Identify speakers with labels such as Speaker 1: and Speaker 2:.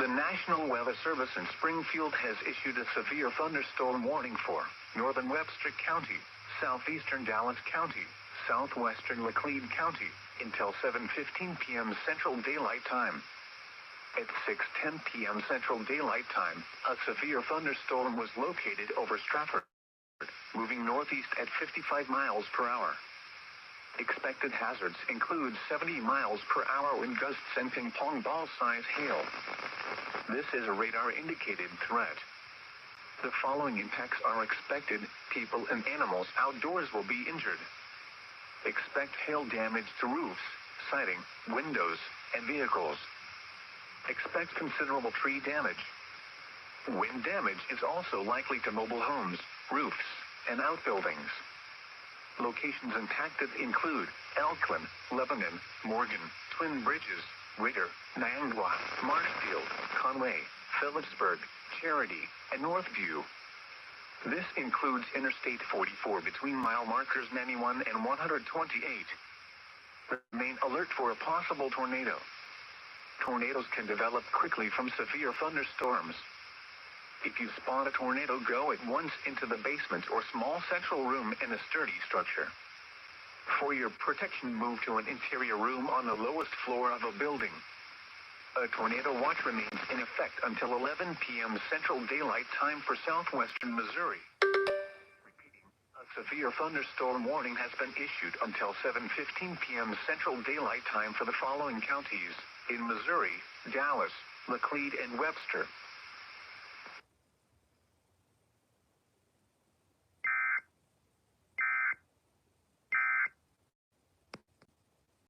Speaker 1: The National Weather Service in Springfield has issued a severe thunderstorm warning for northern Webster County, southeastern Dallas County, southwestern Laclede County, until 7:15 p.m. Central Daylight Time. At 6:10 p.m. Central Daylight Time, a severe thunderstorm was located over Stratford, moving northeast at 55 miles per hour. Expected hazards include 70 miles per hour wind gusts and ping-pong ball-size hail. This is a radar-indicated threat. The following impacts are expected: people and animals outdoors will be injured. Expect hail damage to roofs, siding, windows, and vehicles. Expect considerable tree damage. Wind damage is also likely to mobile homes, roofs, and outbuildings. Locations impacted include Elkland, Lebanon, Morgan, Twin Bridges, Ritter, Niangua, Marshfield, Conway, Phillipsburg, Charity, and Northview. This includes Interstate 44 between mile markers 91 and 128. Remain alert for a possible tornado. Tornadoes can develop quickly from severe thunderstorms. If you spot a tornado, go at once into the basement or small central room in a sturdy structure. For your protection, move to an interior room on the lowest floor of a building. A tornado watch remains in effect until 11 p.m. Central Daylight Time for southwestern Missouri. Repeating, a severe thunderstorm warning has been issued until 7:15 p.m. Central Daylight Time for the following counties in Missouri: Dallas, Laclede, and Webster.